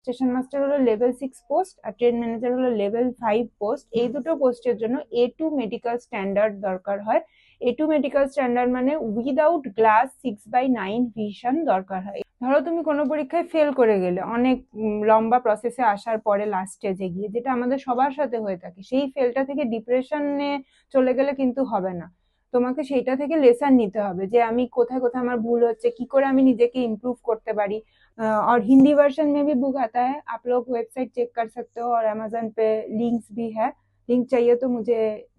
Station master হলো level 6 post আর train manager হলো level 5 post. এই দুটো পোস্টের জন্য A2 মেডিকেল স্ট্যান্ডার্ড দরকার হয়। A2 মেডিকেল স্ট্যান্ডার্ড মানে উইদাউট গ্লাস 6/9 ভিশন দরকার হয়। ধরো তুমি কোনো পরীক্ষায় ফেল করে গেলে অনেক লম্বা প্রসেসে আসার পরে লাস্ট স্টেজে গিয়ে, যেটা আমাদের সবার সাথে হয়ে থাকে, সেই ফেলটা থেকে ডিপ্রেশনে চলে গেলে কিন্তু হবে না। তোমাকে সেইটা থেকে লেসন নিতে হবে যে আমি কোথায় कोথায় আমার ভুল হচ্ছে, কি করে আমি নিজেকে ইমপ্रूव করতে পারি। और हिंदी वर्जन में भी बुक आता है, आप लोग वेबसाइट चेक कर सकते हो और अमेजन पे लिंक्स भी है। लिंक चाहिए तो मुझे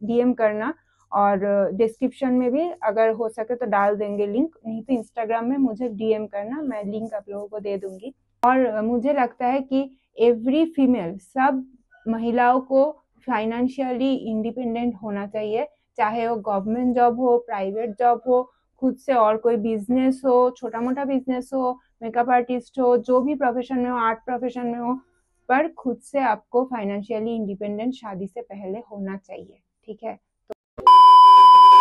डीएम करना और डिस्क्रिप्शन में भी अगर हो सके तो डाल देंगे लिंक, नहीं तो इंस्टाग्राम में मुझे डीएम करना, मैं लिंक आप लोगों को दे दूंगी। और मुझे लगता है कि एवरी फीमेल, सब महिलाओं को फाइनेंशियली इंडिपेंडेंट होना चाहिए, चाहे वो गवर्नमेंट जॉब हो, प्राइवेट जॉब हो, खुद से और कोई बिजनेस हो, छोटा मोटा बिजनेस हो, मेकअप आर्टिस्ट हो, जो भी प्रोफेशन में हो, आर्ट प्रोफेशन में हो, पर खुद से आपको फाइनेंशियली इंडिपेंडेंट शादी से पहले होना चाहिए। ठीक है।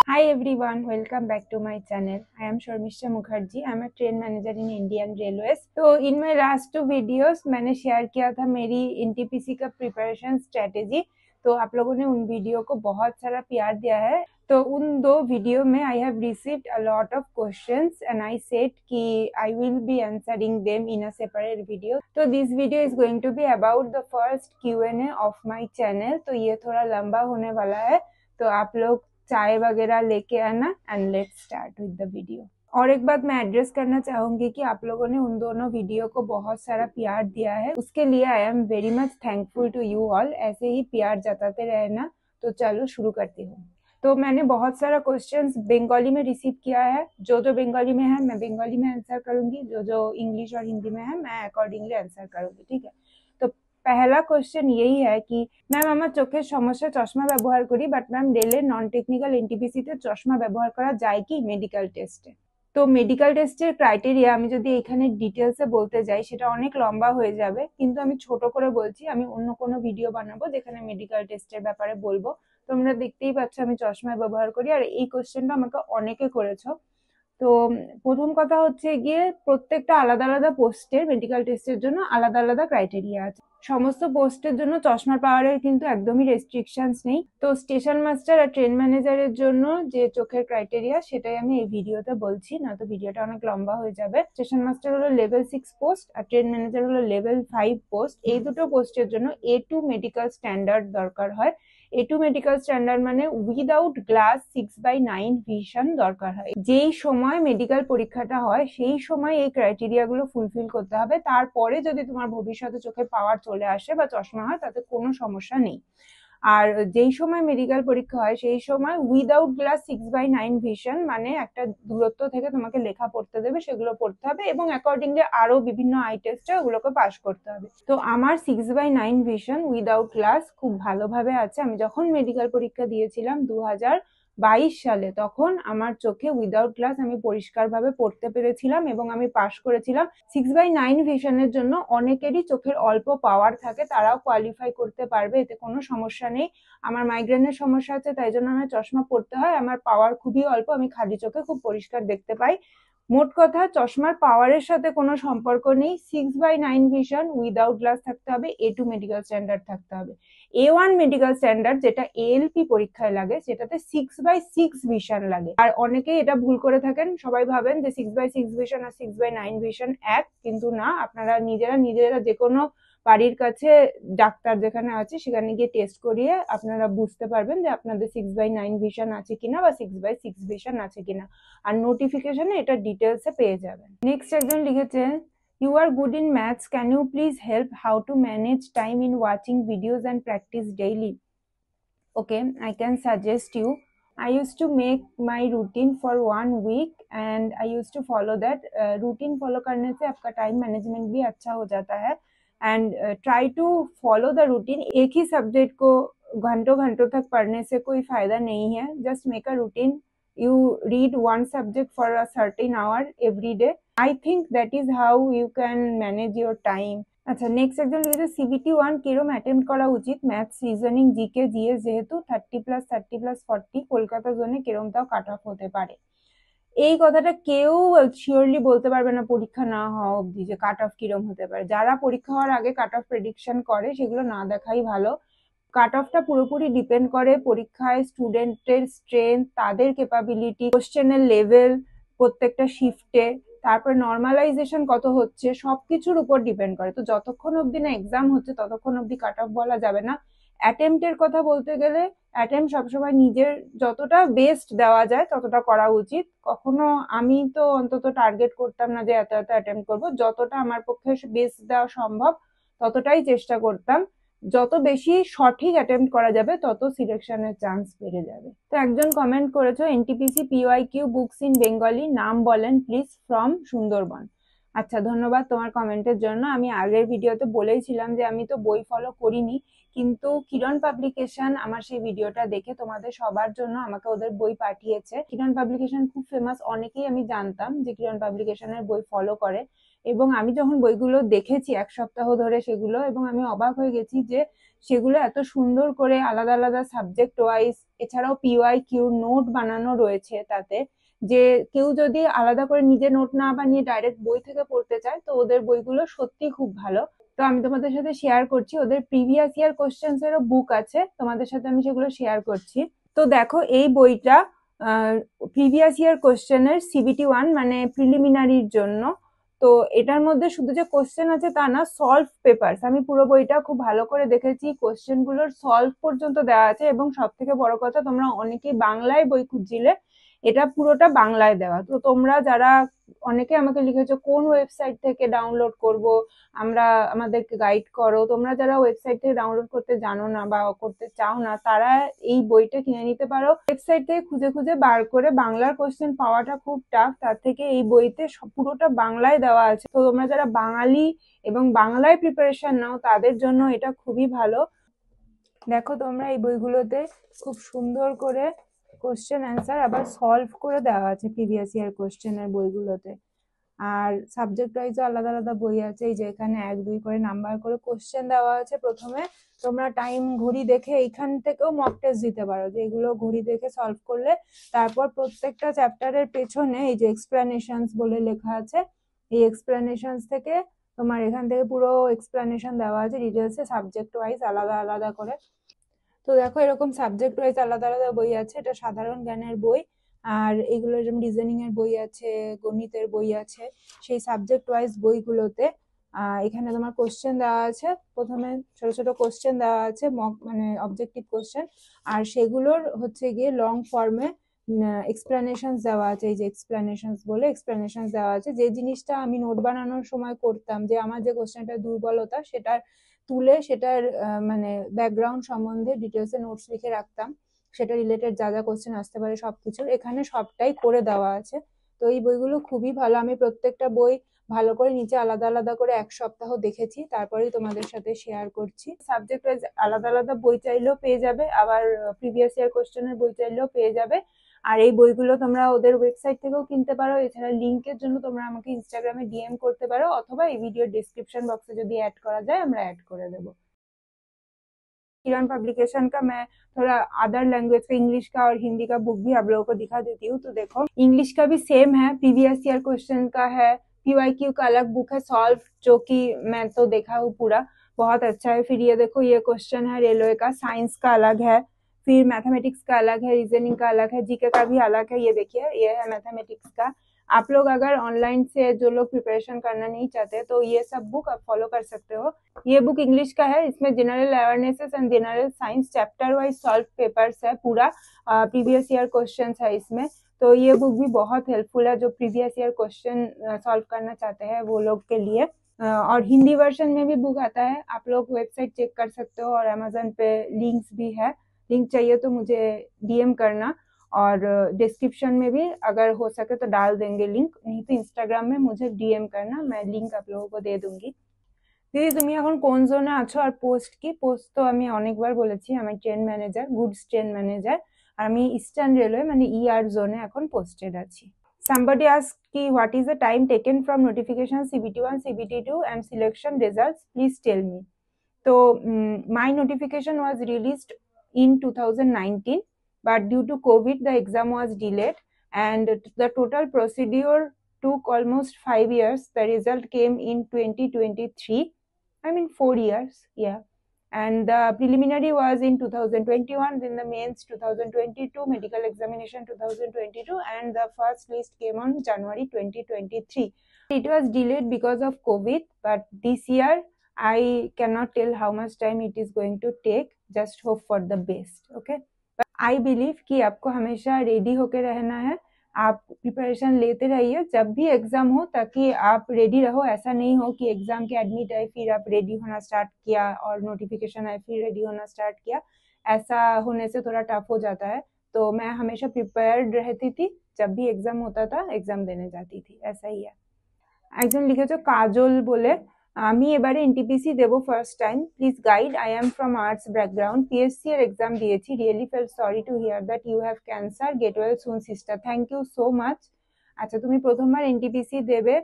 Hi everyone, welcome back to my channel. I am Sharmisha Mukherjee. I am a train manager in Indian Railways. तो in my last 2 videos मैंने शेयर किया था मेरी NTPC का प्रिपरेशन स्ट्रेटेजी। तो आप लोगों ने उन वीडियो को बहुत सारा प्यार दिया है। तो उन 2 वीडियो में I have received a lot of questions and I said कि I will be answering them in a separate video. तो this video is going to be about the first Q&A of my channel. तो ये थोड़ा लंबा होने वाला है, तो आप लोग चाय वगैरह लेके आना and let's start with the video. और एक बात मैं एड्रेस करना चाहूंगी कि आप लोगों ने उन दोनों वीडियो को बहुत सारा प्यार दिया है, उसके लिए I am very much thankful to you all. ऐसे ही प्यार जताते रहना। तो चलो शुरू करती हूँ। तो मैंने बहुत सारा क्वेश्चंस बंगाली में रिसीव किया है। जो जो बंगाली में है मैं बंगाली में आंसर करूंगी, जो जो इंग्लिश और हिंदी में है मैं अकॉर्डिंगली आंसर करूंगी। ठीक है। तो पहला क्वेश्चन यही है कि मैम আমার চোখের সমস্যা, চশমা ব্যবহার করি, বাট ম্যাম রেলের নন টেকনিক্যাল এনটিপিসিতে চশমা ব্যবহার করা যায় কি মেডিকেল টেস্টে? তো মেডিকেল টেস্টের ক্রাইটেরিয়া আমি যদি এখানে ডিটেলসে বলতে যাই সেটা অনেক লম্বা হয়ে যাবে, কিন্তু আমি ছোট করে বলছি। আমি অন্য কোনো ভিডিও বানাবো যেখানে মেডিকেল টেস্টের ব্যাপারে বলবো। তোমরা দেখতেই পাচ্ছ আমি চশমা ব্যবহার করি, আর এই কোশ্চেনটা আমাকে অনেকে করেছো। তো প্রথম কথা হচ্ছে গিয়ে প্রত্যেকটা আলাদা আলাদা পোস্টের মেডিকেল টেস্টের জন্য আলাদা আলাদা ক্রাইটেরিয়া আছে। সমস্ত পোস্টের জন্য চশমার পাওয়ারের কিন্তু একদমই রেস্ট্রিকশনস নেই। তো স্টেশন মাস্টার আর ট্রেন ম্যানেজারের জন্য যে চোখের ক্রাইটেরিয়া সেটাই আমি এই ভিডিওতে বলছি, না তো ভিডিওটা অনেক লম্বা হয়ে যাবে। স্টেশন মাস্টার হলো লেভেল 6 পোস্ট আর ট্রেন ম্যানেজার হলো লেভেল 5 পোস্ট। এই দুটো পোস্টের জন্য A2 মেডিকেল স্ট্যান্ডার্ড দরকার হয়। A2 মেডিকেল স্ট্যান্ডার্ড মানে উইদাউট গ্লাস 6/9 ভিশন দরকার হয়। যেই সময় মেডিকেল পরীক্ষাটা হয় সেই সময় এই ক্রাইটেরিয়া গুলো ফুলফিল করতে হবে। তারপরে যদি তোমার ভবিষ্যতে চোখে পাওয়ার চলে আসে বা চশমা হয় তাতে কোনো সমস্যা নেই। আর যেই সময় মেডিকেল পরীক্ষা হয় সেই সময় উইদাউট গ্লাস 6/9 ভিশন মানে একটা দূরত্ব থেকে তোমাকে লেখা পড়তে দেবে, সেগুলো পড়তে হবে এবং অ্যাকর্ডিংলি আরো বিভিন্ন আই টেস্টে ওগুলোকে পাস করতে হবে। তো আমার 6/9 ভিশন উইদাউট গ্লাস খুব ভালোভাবে আছে। আমি যখন মেডিকেল পরীক্ষা দিয়েছিলাম 2022 সালে, তখন আমার চোখে উইদাউট গ্লাস আমি পরিষ্কারভাবে পড়তে পেরেছিলাম এবং আমি পাস করেছিলাম। 6/9 ভিশনের জন্য অনেকেরই চোখের অল্প পাওয়ার থাকে, তারাও কোয়ালিফাই করতে পারবে, এতে কোনো সমস্যা নেই। আমার মাইগ্রেনের সমস্যা আছে তাই জন্য আমার চশমা পড়তে হয়, আমার পাওয়ার খুবই অল্প, আমি খালি চোখে খুব পরিষ্কার দেখতে পাই। মোট কথা চশমার পাওয়ারের সাথে কোনো সম্পর্ক নেই। 6/9 ভিশন উইদাউট গ্লাস থাকতে হবে, A2 মেডিকেল স্ট্যান্ডার্ড থাকতে হবে। A1 মেডিকেল স্ট্যান্ডার্ড যেটা ALP পরীক্ষায় লাগে সেটাতে 6/6 ভিশন লাগে। আর অনেকেই এটা ভুল করে থাকেন, সবাই ভাবেন যে 6/6 ভিশন আর 6/9 ভিশন এক, কিন্তু না। আপনারা নিজেরা যে কোনো বাড়ির কাছে ডাক্তার যেখানে আছে সেখানে গিয়ে টেস্ট করিয়ে আপনারা বুঝতে পারবেন যে আপনাদের 6/9 ভিশন আছে কিনা বা 6/6 ভিশন আছে কিনা। আর নোটিফিকেশনে এটা ডিটেলসে পেয়ে যাবেন। নেক্সট একজন লিখেছেন, You are good in maths. Can you please help how to manage time in watching videos and practice daily? Okay, I can suggest you. I used to make my routine for 1 week and I used to follow that. Routine follow करने से आपका time management भी अच्छा हो जाता है and try to follow the routine. एक ही subject को घंटों घंटों तक पढ़ने से कोई फायदा नहीं है। Just make a routine. You read one subject for a certain hour every day. I think that is how you can manage your time. আচ্ছা, নেক্সট একজন লিখেছে CBT 1 কিরম অ্যাটেম্প্ট করা উচিত? ম্যাথস, রিজনিং, জিকে, জিএস যেহেতু 30+30+40 কলকাতা জোনে কিরম তাও কাট অফ হতে পারে। এই কথাটা কেউ শিওরলি বলতে পারবে না পরীক্ষা না হওয়া অবধি যে কাট অফ কিরম হতে পারে। যারা পরীক্ষা হওয়ার আগে কাট অফ প্রেডিকশন করে সেগুলো না দেখাই ভালো। কাট অফটা পুরোপুরি ডিপেন্ড করে পরীক্ষায় স্টুডেন্টের স্ট্রেংথ, তাদের ক্যাপাবিলিটি, কোশ্চেনের লেভেল প্রত্যেকটা শিফটে, তারপর নর্মালাইজেশন কত হচ্ছে, সবকিছুর উপর ডিপেন্ড করে। তো যতক্ষণ অবধি না এক্সাম হচ্ছে ততক্ষণ অবধি কাট অফ বলা যাবে না। অ্যাটেম্পটের কথা বলতে গেলে অ্যাটেম্প সবসময় নিজের যতটা বেস্ট দেওয়া যায় ততটা করা উচিত। কখনো আমি তো অন্তত টার্গেট করতাম না যে এত এত অ্যাটেম্প করবো, যতটা আমার পক্ষে বেস্ট দেওয়া সম্ভব ততটাই চেষ্টা করতাম। যত বেশি সঠিক অ্যাটেম্প্ট করা যাবে তত সিলেকশনের চান্স বেড়ে যাবে। তো একজন কমেন্ট করেছো NTPC PYQ books in Bengali, নাম বলেন প্লিজ, ফ্রম সুন্দরবন। আচ্ছা, ধন্যবাদ তোমার কমেন্টের জন্য। আমি আগের ভিডিওতে বলেইছিলাম যে আমি তো বই ফলো করিনি, কিন্তু কিরণ পাবলিকেশন আমার সেই ভিডিওটা দেখে তোমাদের সবার জন্য আমাকে ওদের বই পাঠিয়েছে। কিরণ পাবলিকেশন খুব ফেমাস, অনেকেই আমি জানতাম যে কিরণ পাবলিকেশনের বই ফলো করে। এবং আমি যখন বইগুলো দেখেছি এক সপ্তাহ ধরে সেগুলো, এবং আমি অবাক হয়ে গেছি যে সেগুলো এত সুন্দর করে আলাদা আলাদা সাবজেক্ট ওয়াইজ, এছাড়াও পিওয়াই কিউ নোট বানানো রয়েছে তাতে, যে কেউ যদি আলাদা করে নিজে নোট না বানিয়ে ডাইরেক্ট বই থেকে পড়তে চায় তো ওদের বইগুলো সত্যি খুব ভালো। তো আমি তোমাদের সাথে শেয়ার করছি, ওদের প্রিভিয়াস ইয়ার কোশ্চেন্স এরও বুক আছে, তোমাদের সাথে আমি সেগুলো শেয়ার করছি। তো দেখো এই বইটা প্রিভিয়াস ইয়ার কোশ্চেনের সিবিটি 1 মানে প্রিলিমিনারির জন্য। তো এটার মধ্যে শুধু যে কোশ্চেন আছে তা না, সলভ পেপারস, আমি পুরো বইটা খুব ভালো করে দেখেছি, কোশ্চেন গুলোর সলভ পর্যন্ত দেওয়া আছে। এবং সব থেকে বড় কথা, তোমরা অনেকেই বাংলায় বই খুঁজছিলে, এটা পুরোটা বাংলায় দেওয়া। তো তোমরা যারা, অনেকে আমাকে লিখেছো কোন ওয়েবসাইট থেকে ডাউনলোড করব, আমাদেরকে গাইড করো। তোমরা যারা ওয়েবসাইট থেকে ডাউনলোড করতে জানো না বা করতে চাও না, তারা এই বইটা কিনে নিতে পারো। ওয়েবসাইট থেকে খুঁজে খুঁজে বার করে বাংলার কোশ্চেন পাওয়াটা খুব টাফ, তার থেকে এই বইতে পুরোটা বাংলায় দেওয়া আছে। তো তোমরা যারা বাঙালি এবং বাংলায় প্রিপারেশন নাও তাদের জন্য এটা খুবই ভালো। দেখো তোমরা এই বইগুলোতে খুব সুন্দর করে কোশ্চেন অ্যান্সার আবার সলভ করে দেওয়া আছে প্রিভিয়াস ইয়ার কোশ্চেনের বইগুলোতে। আর সাবজেক্ট ওয়াইজও আলাদা আলাদা বই আছে, এই যে এখানে 1 2 করে নাম্বার করে কোশ্চেন দেওয়া আছে। প্রথমে তোমরা টাইম ঘড়ি দেখে এইখান থেকেও মক টেস্ট দিতে পারো, যে এগুলো ঘড়ি দেখে সলভ করলে। তারপর প্রত্যেকটা চ্যাপ্টারের পেছনে এই যে এক্সপ্লেনেশনস বলে লেখা আছে, এই এক্সপ্লেনেশনস থেকে তোমার এখান থেকে পুরো এক্সপ্লেনেশন দেওয়া আছে ডিটেলসে, সাবজেক্ট ওয়াইজ আলাদা আলাদা করে। তো দেখো এরকম সাবজেক্ট ওয়াইজ আলাদা আলাদা বই আছে, এটা সাধারণ জ্ঞানের বই। আর এগুলো যেমন রিজনিং এর বই আছে, গণিতের বই আছে, সেই সাবজেক্ট ওয়াইজ বইগুলোতে এখানে তোমার কোশ্চেন দেওয়া আছে। প্রথমে ছোট ছোট কোশ্চেন দেওয়া আছে, মানে অবজেক্টিভ কোশ্চেন, আর সেগুলোর হচ্ছে গিয়ে লং ফর্মে এক্সপ্লেনেশনস দেওয়া আছে। এই যে এক্সপ্লেনেশনস বলে এক্সপ্লেনেশনস দেওয়া আছে, যে জিনিসটা আমি নোট বানানোর সময় করতাম, যে আমার যে কোশ্চেনটা দুর্বলতা সেটার তুলে সেটার মানে ব্যাকগ্রাউন্ড সম্বন্ধে ডিটেলসে নোটস লিখে রাখতাম, সেটা রিলেটেড যা যা কোশ্চেন আসতে পারে সবকিছুর এখানে সবটাই করে দেওয়া আছে। তো এই বইগুলো খুবই ভালো, আমি প্রত্যেকটা বই ভালো করে নিচে আলাদা আলাদা করে 1 সপ্তাহ দেখেছি, তারপরেই তোমাদের সাথে শেয়ার করছি। সাবজেক্ট ওয়াইজ আলাদা আলাদা বই চাইলেও পেয়ে যাবে, আবার প্রিভিয়াস ইয়ার কোশ্চেনের বই চাইলেও পেয়ে যাবে। আর এই বইগুলো তোমরা ওদের ওয়েবসাইট থেকেও কিনতে পারো, এছাড়া লিঙ্কের জন্য তোমরা আমাকে ইনস্টাগ্রামে ডিএম করতে পারো, অথবা এই ভিডিওর ডিসক্রিপশন বক্সে যদি ऐड करा जाए আমরা ऐड করে দেবো। किरण पब्लिकेशन का मैं थोड़ा अदर लैंग्वेज का, इंग्लिश का और हिंदी का बुक भी आप लोगों को दिखा देती हूँ। तो देखो इंग्लिश का भी सेम है, प्रीवियस ईयर क्वेश्चन का है, पीवाईक्यू का अलग बुक है सॉल्व, जो कि मैं तो देखा हूँ पूरा, बहुत अच्छा है। फिर ये देखो ये क्वेश्चन है रेलवे का, साइंस का अलग है, फिर मैथमेटिक्स का अलग है, रीजनिंग का अलग है, जीके का भी अलग है। ये देखिए ये है मैथमेटिक्स का। आप लोग अगर ऑनलाइन से जो लोग प्रिपरेशन करना नहीं चाहते तो ये सब बुक आप फॉलो कर सकते हो। ये बुक इंग्लिश का है, इसमें general awarenesses and general science chapter wise solved papers है, पूरा प्रीवियस ईयर क्वेश्चंस है इसमें। तो ये बुक भी बहुत हेल्पफुल है जो प्रीवियस ईयर क्वेश्चन सॉल्व करना चाहते हैं वो लोग के लिए। और हिंदी वर्जन में भी बुक आता है, आप लोग वेबसाइट चेक कर सकते हो, और अमेजोन पे लिंक्स भी है, लिंक चाहिए तो मुझे डीएम करना, और डिस्क्रिप्शन में भी अगर हो सके तो डाल देंगे लिंक, नहीं तो इंस्टाग्राम में मुझे डीएम करना, मैं लिंक आप लोगों को दे दूंगी। দিদি তুমি এখন কোন জোনে আছো আর পোস্ট কি? পোস্ট তো আমি অনেকবার বলেছি, আমি train manager, goods train manager, আর আমি ইস্টার্ন রেলওয়ে মানে ইআর জোনে এখন পোস্টেড আছি। Somebody asked ki what is the time taken from notification CBT1, CBT2 and selection results, please tell me. So my notification was released in 2019, but due to COVID the exam was delayed, and the total procedure took almost 5 years. The result came in 2023. I mean 4 years, yeah. And the preliminary was in 2021, then the mains 2022, medical examination 2022, and the first list came on January 2023. It was delayed because of COVID, but this year I cannot tell how much time it is going to take. Just hope for the best. Okay, but I believe कि आपको हमेशा ready होके रहना है. आप preparation लेते रहिए जब भी एग्जाम हो, ताकि आप रेडी रहो. ऐसा नहीं हो कि एग्जाम के एडमिट आए फिर आप रेडी होना स्टार्ट किया और नोटिफिकेशन आए फिर रेडी होना स्टार्ट किया. ऐसा होने से थोड़ा टफ हो जाता है. तो मैं हमेशा प्रिपेयर्ड रहती थी. जब भी एग्जाम होता था एग्जाम देने जाती थी. ऐसा ही है. একজন লিখেছো কাজল বলে, আমি এবারে এনটিপিসি দেবো first time, please guide. I am from arts background, PSC এর এক্সাম দিয়েছি, really feel sorry to hear that you have cancer, get well soon sister. Thank you so much. আচ্ছা, তুমি প্রথমবার এনটিপিসি দেবে,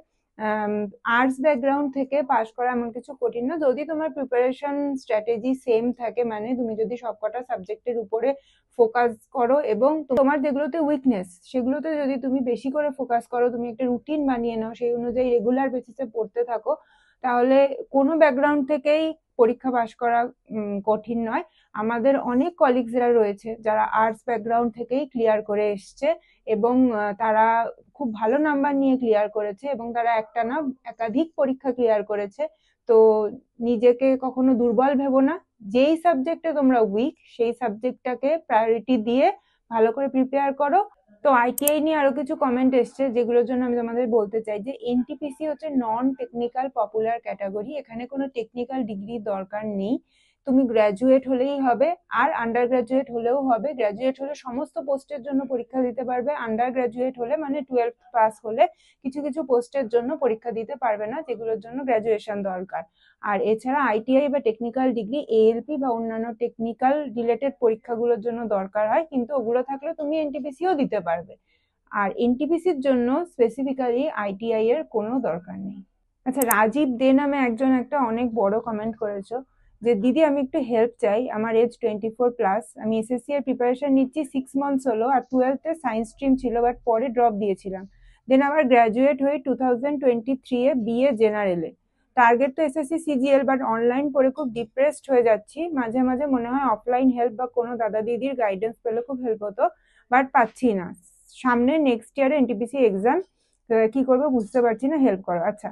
আর্টস ব্যাকগ্রাউন্ড থেকে পাশ করা এমন কিছু কঠিন না, যদি তোমার প্রিপারেশন স্ট্র্যাটেজি সেম থাকে, মানে তুমি যদি সবকটা সাবজেক্টের উপরে ফোকাস করো এবং তোমার যেগুলোতে উইকনেস সেগুলোতে যদি তুমি বেশি করে ফোকাস করো, তুমি একটা রুটিন বানিয়ে নাও, সেই অনুযায়ী রেগুলার বেসিসে পড়তে থাকো, তাহলে কোনো ব্যাকগ্রাউন্ড থেকেই পরীক্ষা পাশ করা কঠিন নয়. আমাদের অনেক কলিগসরা রয়েছে যারা আর্টস ব্যাকগ্রাউন্ড থেকেই ক্লিয়ার করে এসছে এবং তারা খুব ভালো নাম্বার নিয়ে ক্লিয়ার করেছে এবং তারা একটা না একাধিক পরীক্ষা ক্লিয়ার করেছে. তো নিজেকে কখনো দুর্বল ভেবো না. যেই সাবজেক্টে তোমরা উইক সেই সাবজেক্টটাকে প্রায়োরিটি দিয়ে ভালো করে প্রিপেয়ার করো. তো আইটিআই নিয়ে আরো কিছু কমেন্ট এসছে, যেগুলোর জন্য আমি তোমাদের বলতে চাই যে এনটিপিসি হচ্ছে নন টেকনিক্যাল পপুলার ক্যাটাগরি. এখানে কোনো টেকনিক্যাল ডিগ্রি দরকার নেই. তুমি গ্র্যাজুয়েট হলেই হবে, আর আন্ডার গ্র্যাজুয়েট হলেও হবে. গ্র্যাজুয়েট হলে সমস্ত পোস্টের জন্য পরীক্ষা দিতে পারবে, আন্ডার গ্র্যাজুয়েট হলে মানে 12th পাস হলে কিছু কিছু পোস্টের জন্য পরীক্ষা দিতে পারবে না, যেগুলোর জন্য গ্র্যাজুয়েশন দরকার. আর এছাড়া আইটিআই বা টেকনিক্যাল ডিগ্রি এএলপি বা অন্যান্য টেকনিক্যাল রিলেটেড পরীক্ষাগুলোর জন্য দরকার হয়, কিন্তু ওগুলো থাকলে তুমি এনটিপিসিও দিতে পারবে. আর এনটিপিসির জন্য স্পেসিফিক্যালি আইটিআই এর কোনো দরকার নেই. আচ্ছা, রাজীব দে নামে একজন একটা অনেক বড় কমেন্ট করেছো যে দিদি আমি একটু হেল্প চাই, আমার এজ 24+, আমি এসএসসি এর প্রিপারেশন নিচ্ছি 6 মান্থস হলো, আর 12th এ সায়েন্স স্ট্রিম ছিল বাট পরে ড্রপ দিয়েছিলাম, দেন আবার গ্র্যাজুয়েট হয়ে 2023 এ বিএ জেনারেলে. টার্গেট তো এসএসসি সিজিএল, বাট অনলাইন পড়ে খুব ডিপ্রেসড হয়ে যাচ্ছি. মাঝে মাঝে মনে হয় অফলাইন হেল্প বা কোনো দাদা দিদির গাইডেন্স পেলে খুব হেল্প হতো, বাট পাচ্ছি না. সামনে নেক্সট ইয়ারে এনটিপিসি এক্সাম, কি করবো বুঝতে পারছি না, হেল্প করো. আচ্ছা,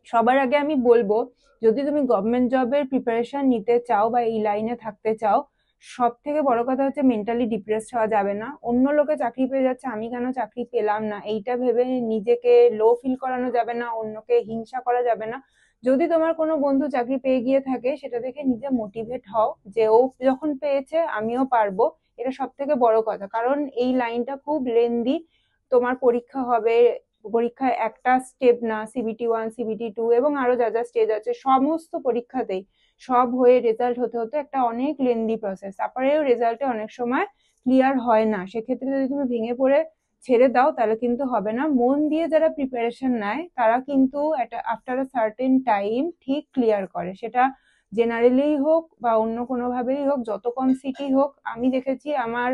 সবার আগে আমি বলবো, যদি তুমি গভর্নমেন্ট জবের প্রিপারেশন নিতে চাও বা এই লাইনে থাকতে চাও, সব থেকে বড় কথা হচ্ছে মেন্টালি ডিপ্রেসড হওয়া যাবে না. অন্য লোকে চাকরি পেয়ে যাচ্ছে, আমি কেন চাকরি পেলাম না, এইটা ভেবে নিজেকে লো ফিল করানো যাবে না, অন্যকে হিংসা করা যাবে না. যদি তোমার কোনো বন্ধু চাকরি পেয়ে গিয়ে থাকে, সেটা দেখে নিজে মোটিভেট হও যে ও যখন পেয়েছে আমিও পারবো. এটা সব থেকে বড় কথা, কারণ এই লাইনটা খুব লেন্দি. তোমার পরীক্ষা হবে, পরীক্ষায় একটা স্টেপ না, CBT1 CBT2 এবং আরো যা যা স্টেজ আছে সমস্ত পরীক্ষাতেই সব হয়ে রেজাল্ট হতে হতে একটা অনেক লেন্দি প্রসেস. তারপরেও রেজাল্টে অনেক সময় ক্লিয়ার হয় না. সেক্ষেত্রে যদি তুমি ভেঙে পড়ে ছেড়ে দাও তাহলে কিন্তু হবে না. মন দিয়ে যারা প্রিপারেশন নেয় তারা কিন্তু আফটার আ সার্টেন টাইম ঠিক ক্লিয়ার করে, সেটা জেনারেলি হোক বা অন্য কোনো ভাবেই হোক, যত কম সিটি হোক. আমি দেখেছি আমার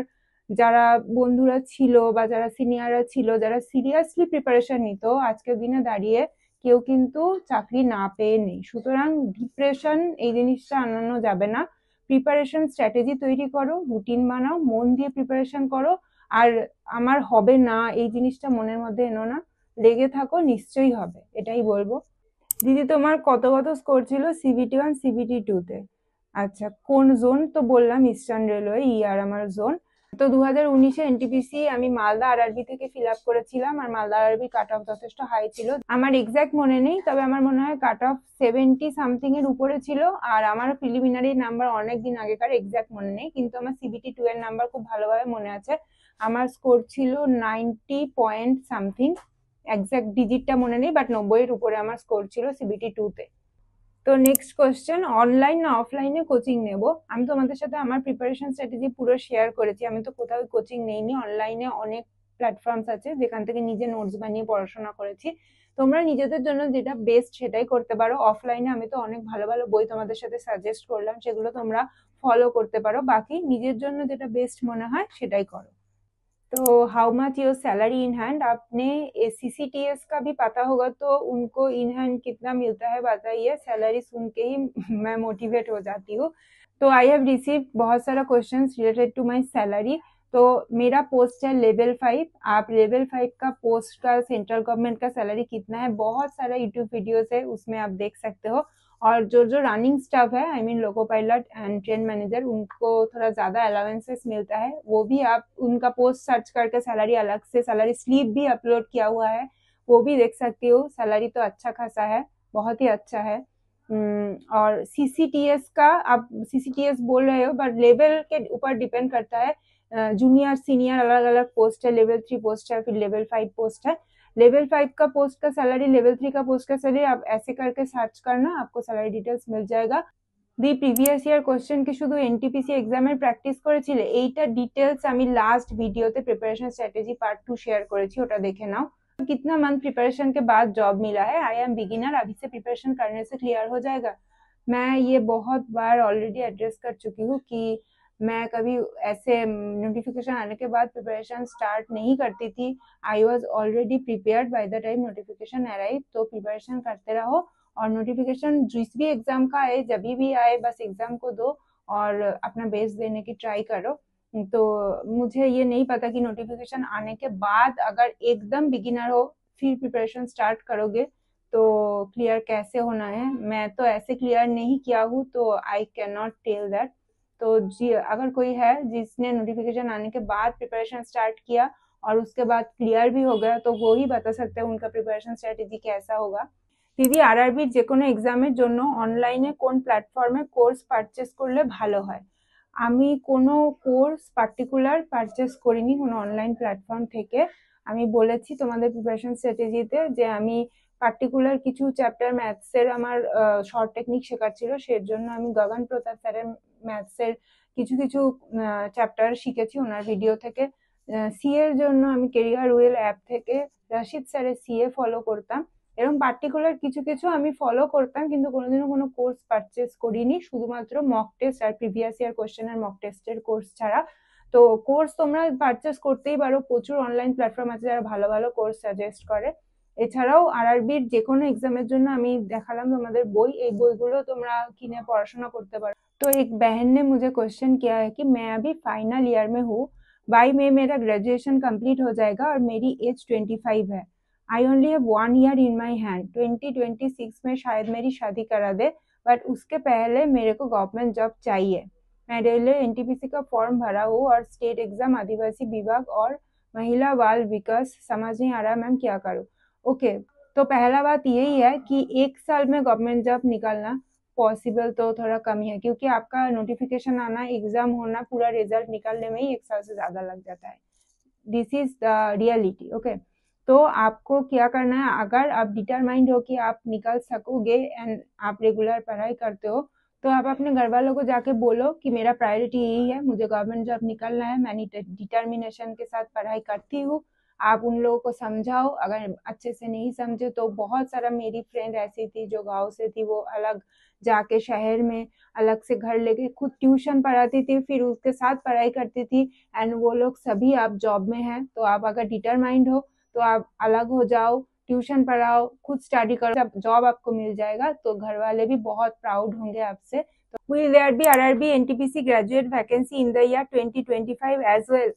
যারা বন্ধুরা ছিল বা যারা সিনিয়ররা ছিল, যারা সিরিয়াসলি প্রিপারেশন নিত, আজকের দিনে দাঁড়িয়ে কেউ কিন্তু চাকরি না পেয়ে নেই. সুতরাং ডিপ্রেশন এই জিনিসটা আনানো যাবে না. প্রিপারেশন স্ট্র্যাটেজি তৈরি করো, রুটিন বানাও, মন দিয়ে প্রিপারেশন করো. আর আমার হবে না এই জিনিসটা মনের মধ্যে এনো না, লেগে থাকো, নিশ্চয়ই হবে, এটাই বলবো. দিদি তোমার কত কত স্কোর ছিল CBT1 CBT2 তে? আচ্ছা, কোন জোন? তো বললাম ইস্টার্ন রেলওয়ে, ইয়ার আমার জোন. তো 2019-এ এনটিপিসি আমি মালদা আরআরবি থেকে ফিল আপ করেছিলাম, আর মালদা আরআরবি কাট অফ যথেষ্ট হাই ছিল. আমার এক্সাক্ট মনে নেই, তবে আমার মনে হয় কাট অফ 70 সামথিং এর উপরে ছিল. আর আমার প্রিলিমিনারি নাম্বার অনেক দিন আগেকার, এক্সাক্ট মনে নেই, কিন্তু আমার CBT2 এর নাম্বার খুব ভালোভাবে মনে আছে. আমার স্কোর ছিল 90 পয়েন্ট সামথিং, এক্সাক্ট ডিজিটটা মনে নেই, বাট 90 এর উপরে আমার স্কোর ছিল CBT2 তে. তো নেক্সট কোয়েশ্চেন, অনলাইন না অফলাইনে কোচিং নেব? আমি তোমাদের সাথে আমার প্রিপারেশন স্ট্র্যাটেজি পুরো শেয়ার করেছি. আমি তো কোথাও কোচিং নেইনি. অনলাইনে অনেক প্ল্যাটফর্মস আছে যেখান থেকে নিজে নোটস বানিয়ে পড়াশোনা করেছি. তোমরা নিজেদের জন্য যেটা বেস্ট সেটাই করতে পারো. অফলাইনে আমি তো অনেক ভালো ভালো বই তোমাদের সাথে সাজেস্ট করলাম, সেগুলো তোমরা ফলো করতে পারো. বাকি নিজের জন্য যেটা বেস্ট মনে হয় সেটাই করো. तो how much your salary in hand, आपने CCTS का भी पता होगा तो उनको इन हैंड कितना मिलता है बताइए। सैलरी सुन के ही मैं मोटिवेट हो जाती हूँ। तो आई हैव रिसीव बहुत सारा questions related to my salary. तो मेरा पोस्ट है लेवल 5। आप लेवल 5 का पोस्ट का सेंट्रल गवर्नमेंट का सैलरी कितना है, बहुत सारा यूट्यूब वीडियोस है, उसमें आप देख सकते हो। और जो जो रनिंग स्टाफ है, I mean loco pilot and train manager, उनको थोड़ा ज्यादा अलाउंसेस मिलता है। वो भी आप उनका पोस्ट सर्च करके सैलरी अलग से, सैलरी स्लिप भी अपलोड किया हुआ है, वो भी देख सकती हो। सैलरी तो अच्छा खासा है, बहुत ही अच्छा है। और CCTS का, आप CCTS बोल रहे हो बट लेवल के ऊपर डिपेंड करता है। जूनियर सीनियर अलग अलग पोस्ट है, लेवल 3 पोस्ट है, फिर लेवल 5 पोस्ट है। लेवल 5 का पोस्ट का सैलरी, लेवल 3 का पोस्ट का सैलरी, आप ऐसे करके सर्च करना, आपको सैलरी डिटेल्स मिल जाएगा। দি প্রিভিয়াস ইয়ার কোশ্চেন কি শুধু এনটিপিসি এক্সামের প্র্যাকটিস করেছিলে? এইটা ডিটেলস আমি লাস্ট ভিডিওতে প্রিপারেশন স্ট্র্যাটেজি পার্ट 2 शेयर করেছি, ওটা দেখে নাও। कितना मंथ प्रिपरेशन के बाद जॉब मिला है? आई एम बिगिनर, अभी से प्रिपरेशन करने से क्लियर हो जाएगा। मैं ये बहुत बार ऑलरेडी एड्रेस कर चुकी हूँ कि मैं कभी ऐसे नोटिफिकेशन आने के बाद प्रिपरेशन स्टार्ट नहीं करती थी। I was already prepared by the time notification arrive. तो प्रिपरेशन करते रहो और नोटिफिकेशन जिस भी एग्जाम का आए, जब भी आए, बस एग्जाम को दो और अपना बेस्ट देने की ट्राई करो। तो मुझे ये नहीं पता कि नोटिफिकेशन आने के बाद अगर एकदम बिगिनर हो फिर प्रिपरेशन स्टार्ट करोगे तो क्लियर कैसे होना है। मैं तो ऐसे क्लियर नहीं किया हूँ, तो I can not tell that. तो जी, अगर कोई है जिसने नोटिफिकेशन आने के बाद प्रिपरेशन स्टार्ट किया और उसके बाद क्लियर भी हो गया, तो वो ही बता सकते हैं उनका प्रिपरेशन स्ट्रैटेजी कैसा होगा। দিদি আরআরবির যে কোনো এক্সামের জন্য অনলাইনে কোন প্ল্যাটফর্মে কোর্স পারচেস করলে ভালো হয়? আমি কোনো কোর্স পার্টিকুলার পারচেস করিনি কোনো অনলাইন প্ল্যাটফর্ম থেকে। আমি বলেছি তোমাদের প্রিপারেশন স্ট্র্যাটেজিতে যে আমি পার্টিকুলার কিছু চ্যাপ্টার ম্যাথসের আমার শর্ট টেকনিক শেখার ছিল, সেজন্য আমি গগন প্রতাপ স্যারের ম্যাথসের কিছু কিছু চ্যাপ্টার শিখেছি ওনার ভিডিও থেকে। সিএ এর জন্য আমি কেরিয়ার উইল অ্যাপ থেকে রশিদ স্যারের সিএ ফলো করতাম। এরকম পার্টিকুলার কিছু কিছু আমি ফলো করতাম, কিন্তু কোনোদিনও কোনো কোর্স পারচেস করিনি, শুধুমাত্র মক টেস্ট আর প্রিভিয়াস ইয়ার কোশ্চেনের মক টেস্টের কোর্স ছাড়া। তো কোর্স তোমরা পারচেস করতেই পারো, প্রচুর অনলাইন প্ল্যাটফর্ম আছে যারা ভালো ভালো কোর্স সাজেস্ট করে। এছাড়াও আরআরবির যে কোনো এক্সামের জন্য আমি দেখালাম তোমাদের বই, এই বইগুলো তোমরা কিনে পড়াশোনা করতে পারো। तो एक बहन ने मुझे क्वेश्चन किया है कि मैं अभी फाइनल ईयर में हूँ, बाई में मेरा ग्रेजुएशन कंप्लीट हो जाएगा और मेरी एज 25 है। I only have 1 year in my hand, 2026 में शायद मेरी शादी करा दे, बट उसके पहले मेरे को गवर्नमेंट जॉब चाहिए। मैं रेलवे एनटीपीसी का फॉर्म भरा हूँ और स्टेट एग्जाम आदिवासी विभाग और महिला बाल विकास, समझ नहीं आ रहा मैम क्या करूँ। ओके, तो पहला बात यही है कि 1 साल में गवर्नमेंट जॉब निकालना पॉसिबल तो थोड़ा कम ही है, क्योंकि आपका नोटिफिकेशन आना, एग्जाम होना, पूरा रिजल्ट निकालने में ही 1 साल से ज्यादा लग जाता है। This is the reality. Okay, तो आपको क्या करना है, अगर आप डिटरमाइंड हो कि आप निकल सकोगे एंड आप रेगुलर पढ़ाई करते हो, तो आप अपने घर वालों को जाके बोलो कि मेरा प्रायोरिटी यही है, मुझे गवर्नमेंट जॉब निकलना है, मैं डिटर्मिनेशन के साथ पढ़ाई करती हूँ। आप उन लोगों को समझाओ, अगर अच्छे से नहीं समझे तो बहुत सारा मेरी फ्रेंड ऐसी थी जो गांव से थी, वो अलग जाके शहर में अलग से घर लेके खुद ट्यूशन पढ़ाती थी, फिर उसके साथ पढ़ाई करती थी, एंड वो लोग सभी आप जॉब में हैं। तो आप अगर डिटरमाइंड हो तो आप अलग हो जाओ, ट्यूशन पढ़ाओ, खुद स्टडी करो, जब जॉब आपको मिल जाएगा तो घर वाले भी बहुत प्राउड होंगे आपसे। तो will there be RRB NTPC graduate vacancy in the year 2025 as well?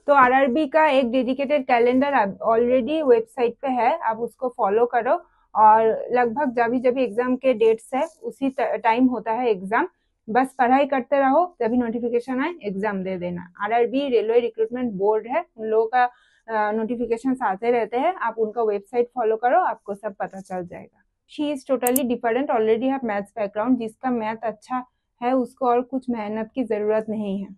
तो आरआरबी का एक डेडिकेटेड कैलेंडर ऑलरेडी वेबसाइट पे है, आप उसको फॉलो करो और लगभग जब भी एग्जाम के डेट्स है उसी टाइम होता है एग्जाम, बस पढ़ाई करते रहो, जब नोटिफिकेशन आए एग्जाम दे देना। आरआरबी रेलवे रिक्रूटमेंट बोर्ड है, उन लोगों का नोटिफिकेशन आते रहते हैं, आप उनका वेबसाइट फॉलो करो, आपको सब पता चल जाएगा। She is totally different, already have maths background, जिसका मैथ अच्छा है उसको और कुछ मेहनत की जरूरत नहीं है,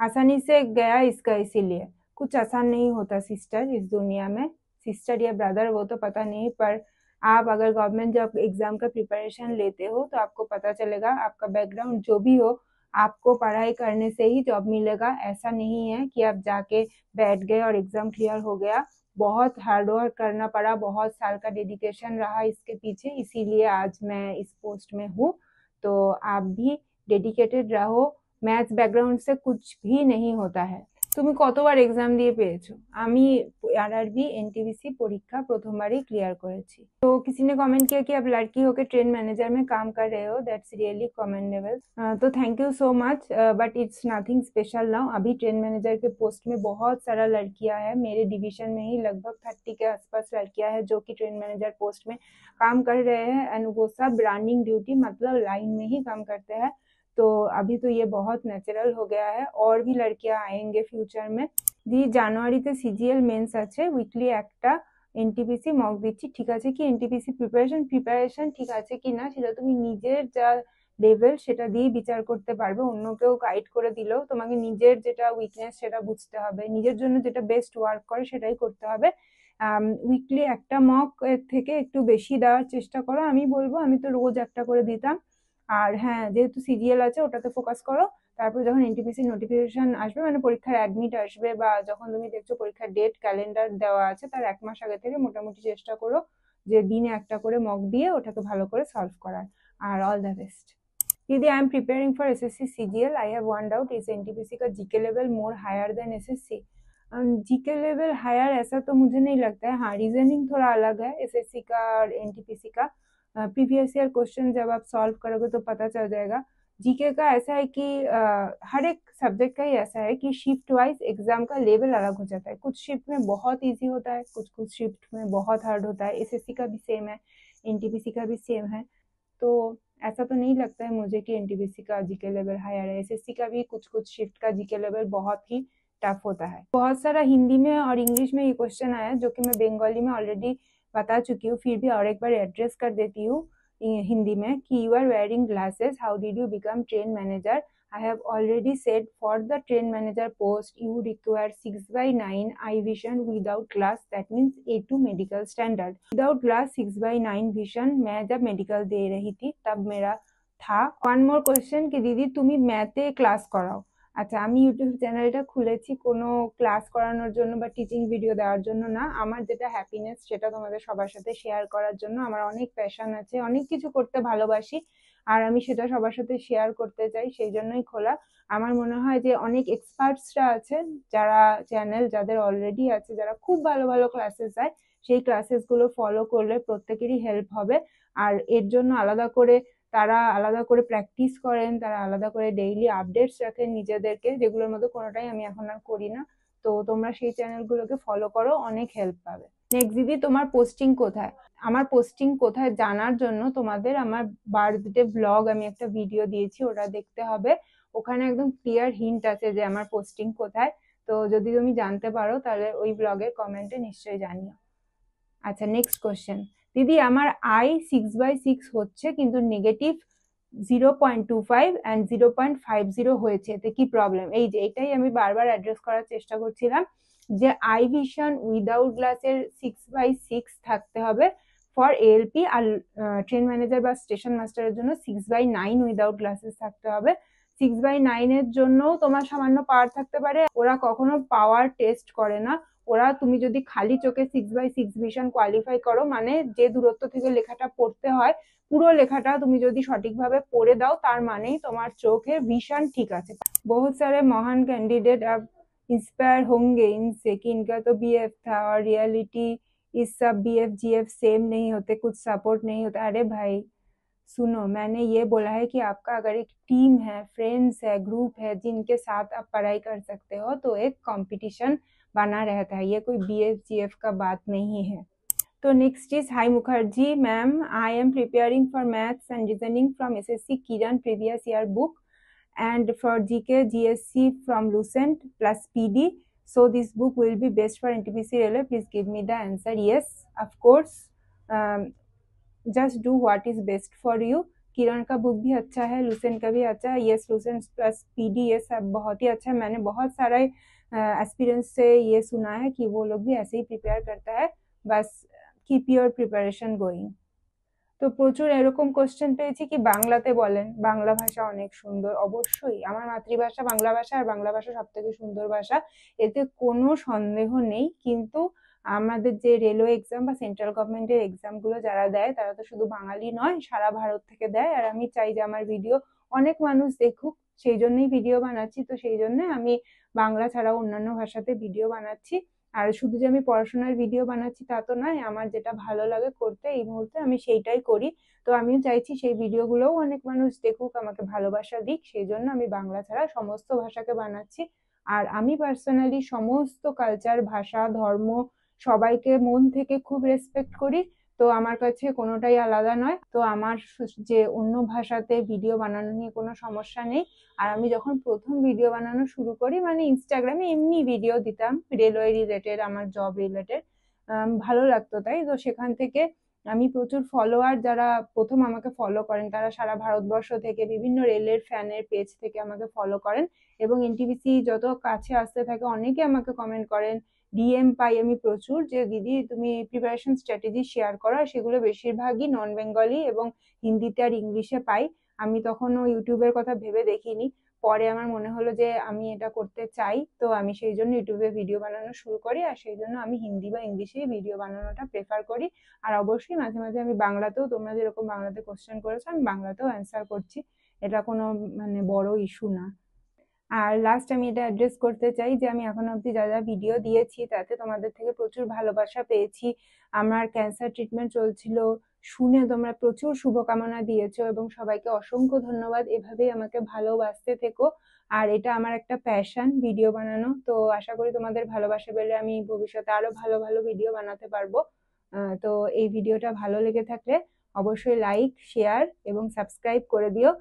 आसानी से गया इसका, इसीलिए कुछ आसान नहीं होता सिस्टर इस दुनिया में। सिस्टर या ब्रदर वो तो पता नहीं, पर आप अगर गवर्नमेंट जॉब एग्जाम का प्रिपरेशन लेते हो तो आपको पता चलेगा, आपका बैकग्राउंड जो भी हो, आपको पढ़ाई करने से ही जॉब मिलेगा। ऐसा नहीं है कि आप जाके बैठ गए और एग्जाम क्लियर हो गया, बहुत हार्ड वर्क करना पड़ा, बहुत साल का डेडिकेशन रहा इसके पीछे, इसीलिए आज मैं इस पोस्ट में हूँ। तो आप भी डेडिकेटेड रहो, मैथ्स बैकग्राउंड से कुछ भी नहीं होता है। তুমি কতবার एग्जाम দিয়ে পেয়েছো? আমি आरआरबी एनटीपीसी परीक्षा प्रथमबार ही क्लियर करेছি। तो किसी ने कमेंट किया कि आप लड़की होकर ट्रेन मैनेजर में काम कर रहे हो, दैट्स रियली कमेंडेबल। तो thank you so much, but it's nothing special now. अभी ट्रेन मैनेजर के पोस्ट में बहुत सारा लड़कियां हैं, मेरे डिवीजन में ही लगभग 30 के आसपास लड़कियां हैं जो कि ट्रेन मैनेजर पोस्ट में काम कर रहे हैं, एंड वो सब रनिंग ड्यूटी मतलब लाइन में ही काम करते हैं। तो अभी तो ये बहुत ন্যাচারাল हो गया है, और भी लड़कियां आएंगे फ्यूचर में। দি জানুয়ারিতে সিজিএল মেন্স আছে, উইকলি একটা এনটিপিসি মক দিচ্ছি, ঠিক আছে কি? এনটিপিসি প্রিপারেশন ঠিক আছে কি না সেটা তুমি নিজের যা লেভেল সেটা দিয়ে বিচার করতে পারবে। অন্য কেউ গাইড করে দিলেও তোমাকে নিজের যেটা উইকনেস সেটা বুঝতে হবে, নিজের জন্য যেটা বেস্ট ওয়ার্ক করে সেটাই করতে হবে। উইকলি একটা মক এর থেকে একটু বেশি দেওয়ার চেষ্টা করো, আমি বলবো। আমি তো রোজ একটা করে দিতাম। আর হ্যাঁ, যেহেতু সিজিএল আছে ওটাতে ফোকাস করো। তারপর যখন এনটিপিসি নোটিফিকেশন আসবে, মানে পরীক্ষার অ্যাডমিট আসবে, বা যখন তুমি দেখছো পরীক্ষার ডেট ক্যালেন্ডার দেওয়া আছে তার 1 মাস আগে থেকে মোটামুটি চেষ্টা করো যে দিনে একটা করে মক দিয়ে ওটাকে ভালো করে সলভ করার। আর অল দ্য বেস্ট। दीदी, I am preparing for SSC CGL. I have one doubt, is NTPC का GK level more higher than SSC? GK level higher ऐसा तो मुझे नहीं लगता है। हाँ, रीजनिंग थोड़ा अलग है एसएससी का और एनटीपीसी का। प्रीवियस ईयर क्वेश्चन जब आप सॉल्व करोगे तो पता चल जाएगा। जीके का ऐसा है कि हर एक सब्जेक्ट का ही ऐसा है कि शिफ्ट वाइज एग्जाम का लेवल अलग हो जाता है। कुछ शिफ्ट में बहुत इजी होता है, कुछ शिफ्ट में बहुत हार्ड होता है। एसएससी का भी सेम है, एनटीपीसी का भी सेम है। तो ऐसा तो नहीं लगता है मुझे कि एनटीपीसी का जीके लेवल हायर है। एसएससी का भी कुछ शिफ्ट का जीके लेवल बहुत ही टफ होता है। बहुत सारा हिंदी में और इंग्लिश में ये क्वेश्चन आया जो कि मैं बंगाली में ऑलरेडी बता चुकी हूँ, फिर भी और एक बार एड्रेस कर देती हूँ हिंदी में कि you are wearing glasses, how did you become train manager? I have already said for the train manager post you require 6/9 eye vision without glass, that means A2 medical standard। Without glass 6/9 vision मैं जब medical दे रही थी तब मेरा था। One more question कि दीदी তুমি ম্যাথে ক্লাস করাও? আচ্ছা, আমি ইউটিউব চ্যানেলটা খুলেছি কোনো ক্লাস করানোর জন্য বা টিচিং ভিডিও দেওয়ার জন্য না। আমার যেটা হ্যাপিনেস সেটা তোমাদের সবার সাথে শেয়ার করার জন্য। আমার অনেক প্যাশন আছে, অনেক কিছু করতে ভালোবাসি, আর আমি সেটা সবার সাথে শেয়ার করতে চাই, সেই জন্যই খোলা। আমার মনে হয় যে অনেক এক্সপার্টসরা আছে যারা চ্যানেল যাদের অলরেডি আছে, যারা খুব ভালো ভালো ক্লাসেস দেয়, সেই ক্লাসেসগুলো ফলো করলে প্রত্যেকেরই হেল্প হবে। আর এর জন্য তারা আলাদা করে প্র্যাকটিস করেন, তারা আলাদা করে ডেইলি আপডেটস রাখেন নিজেদেরকে, যেগুলোর মধ্যে কোনোটাই আমি এখন আর করি না। তো তোমরা সেই চ্যানেলগুলোকে ফলো করো, অনেক হেল্প পাবে। নেক্সট, দিদি তোমার পোস্টিং কোথায়? আমার পোস্টিং কোথায় জানার জন্য তোমাদের আমার বার্থডে ব্লগ আমি একটা ভিডিও দিয়েছি, ওটা দেখতে হবে। ওখানে একদম ক্লিয়ার হিন্ট আছে যে আমার পোস্টিং কোথায়। তো যদি তুমি জানতে পারো তাহলে ওই ব্লগে কমেন্টে নিশ্চয়ই জানিও। আচ্ছা, নেক্সট কোশ্চেন। দিদি আমার আই 6/6 হচ্ছে কিন্তু নেগেটিভ 0.25 অ্যান্ড 0.50 হয়েছে, এতে কি প্রবলেম? এই যে এটাই আমি বারবার অ্যাড্রেস করার চেষ্টা করছিলাম যে আই ভিশন উইদাউট গ্লাসের 6/6 থাকতে হবে ফর এএলপি, আর ট্রেন ম্যানেজার বা স্টেশন মাস্টারের জন্য 6/9 উইদাউট গ্লাসেস থাকতে হবে। 6/9 এর জন্যও তোমার সামান্য পাওয়ার থাকতে পারে, ওরা কখনো পাওয়ার টেস্ট করে না। ওরা তুমি যদি খালি চোখে 6/6 ভিশন কোয়ালিফাই করো, মানে যে দূরত্ব থেকে লেখাটা পড়তে হয় পুরো লেখাটা তুমি যদি সঠিকভাবে পড়ে দাও, তার মানেই তোমার চোখের ভিশন ঠিক আছে। बहुत सारे महान कैंडिडेट अब इंस्पायर होंगे इनसे कि इनका तो बीएफ था और रियलिटी इस सब बीएफ जीएफ सेम नहीं होते, कुछ सपोर्ट नहीं होता। अरे भाई सुनो, मैंने ये बोला है कि आपका अगर एक टीम है, फ्रेंड्स है, ग्रुप है जिनके साथ आप पढ़ाई कर सकते हो तो एक कंपटीशन बना रहता है, ये कोई बीएफ जीएफ का बात नहीं है। तो next is high Mukherjee ma'am, I am preparing for maths and reasoning from SSC Kiran previous year book and for GK GSC from Lucent plus PD, so this book will be best for NTPC Railway, please give me the answer। yes, of course, just do what is best for you। किरण का book भी अच्छा है, Lucent का भी अच्छा है। Yes, Lucent plus PD ये सब बहुत ही अच्छा है। मैंने बहुत सारे एक्सपीरियंस से ये सुना है कि वो लोग भी ऐसे ही प्रिपेयर करता है, बस कीप योर प्रिपारेशन गोइंग। তো প্রচুর এরকম কোশ্চেন পেয়েছি কি বাংলাতে বলেন, বাংলা ভাষা অনেক সুন্দর। অবশ্যই আমার মাতৃভাষা বাংলা ভাষা, আর বাংলা ভাষা সব থেকে সুন্দর ভাষা, এতে কোনো সন্দেহ নেই। কিন্তু আমাদের যে রেলওয়ে এক্সাম বা সেন্ট্রাল গভর্নমেন্টের এক্সাম গুলো যারা দেয় তারা তো শুধু বাঙালি নয়, সারা ভারত থেকে দেয়। আর আমি চাই যে আমার ভিডিও অনেক মানুষ দেখুক, সেই জন্যই ভিডিও বানাচ্ছি। তো সেই জন্য আমি বাংলা ছাড়াও অন্যান্য ভাষাতে ভিডিও বানাচ্ছি। আর শুধু যে আমি পড়াশোনার ভিডিও বানাচ্ছি তা তো নয়, আমার যেটা ভালো লাগে করতে এই মুহূর্তে আমি সেইটাই করি। তো আমিও চাইছি সেই ভিডিওগুলোও অনেক মানুষ দেখুক, আমাকে ভালোবাসা দিক, সেই জন্য আমি বাংলা ছাড়া সমস্ত ভাষাকে বানাচ্ছি। আর আমি পার্সোনালি সমস্ত কালচার, ভাষা, ধর্ম সবাইকে মন থেকে খুব রেসপেক্ট করি। তো আমার কাছে কোনোটাই আলাদা নয়। তো আমার যে অন্য ভাষাতে ভিডিও বানানো নিয়ে কোনো সমস্যা নেই। আর আমি যখন প্রথম ভিডিও বানানো শুরু করি, মানে ইনস্টাগ্রামে এমনি ভিডিও দিতাম রেলওয়ে রিলেটেড, আমার জব রিলেটেড, ভালো লাগতো তাই। তো সেখান থেকে আমি প্রচুর ফলোয়ার, যারা প্রথম আমাকে ফলো করেন তারা সারা ভারতবর্ষ থেকে বিভিন্ন রেলের ফ্যানের পেজ থেকে আমাকে ফলো করেন। এবং এনটিপিসি যত কাছে আসতে থাকে অনেকে আমাকে কমেন্ট করেন, ডিএম পাই আমি প্রচুর, যে দিদি তুমি প্রিপারেশন স্ট্র্যাটেজি শেয়ার করো। আর সেগুলো বেশিরভাগই নন বেঙ্গলি এবং হিন্দিতে আর ইংলিশে পাই। আমি তখনও ইউটিউবের কথা ভেবে দেখিনি। পরে আমার মনে হলো যে আমি এটা করতে চাই, তো আমি সেই জন্য ইউটিউবে ভিডিও বানানো শুরু করি। আর সেই জন্য আমি হিন্দি বা ইংলিশেই ভিডিও বানানোটা প্রেফার করি। আর অবশ্যই মাঝে মাঝে আমি বাংলাতেও, তোমরা যেরকম বাংলাতে কোশ্চেন করেছো, আমি বাংলাতেও অ্যান্সার করছি। এটা কোনো মানে বড় ইস্যু না। আর লাস্ট আমি এটা অ্যাড্রেস করতে চাই যে আমি এখনো অব্দি যা যা ভিডিও দিয়েছি তাতে তোমাদের থেকে প্রচুর ভালোবাসা পেয়েছি। আমার ক্যান্সার ট্রিটমেন্ট চলছিল, শুনে তোমরা প্রচুর শুভকামনা দিয়েছো, এবং সবাইকে অসংখ্য ধন্যবাদ। এভাবেই আমাকে ভালোবাসতে থেকো। আর এটা আমার একটা প্যাশন, ভিডিও বানানো। তো আশা করি তোমাদের ভালোবাসা পেলে আমি ভবিষ্যতে আরো ভালো ভালো ভিডিও বানাতে পারবো। তো এই ভিডিওটা ভালো লেগে থাকলে অবশ্যই লাইক, শেয়ার এবং সাবস্ক্রাইব করে দিও।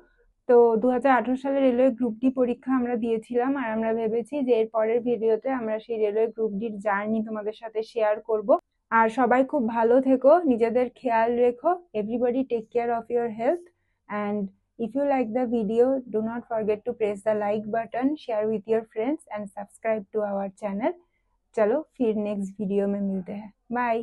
তো 2018 সালে রেলওয়ে গ্রুপ ডি পরীক্ষা আমরা দিয়েছিলাম, আর আমরা ভেবেছি যে এর পরের ভিডিওতে আমরা সেই রেলওয়ে গ্রুপ ডির জার্নি তোমাদের সাথে শেয়ার করব। আর সবাই খুব ভালো থেকো, নিজেদের খেয়াল রেখো। Everybody take care of your health. And if you like the video, do not forget to press the like button, share with your friends and subscribe to our channel. चलो फिर नेक्स्ट वीडियो में मिलते हैं। Bye.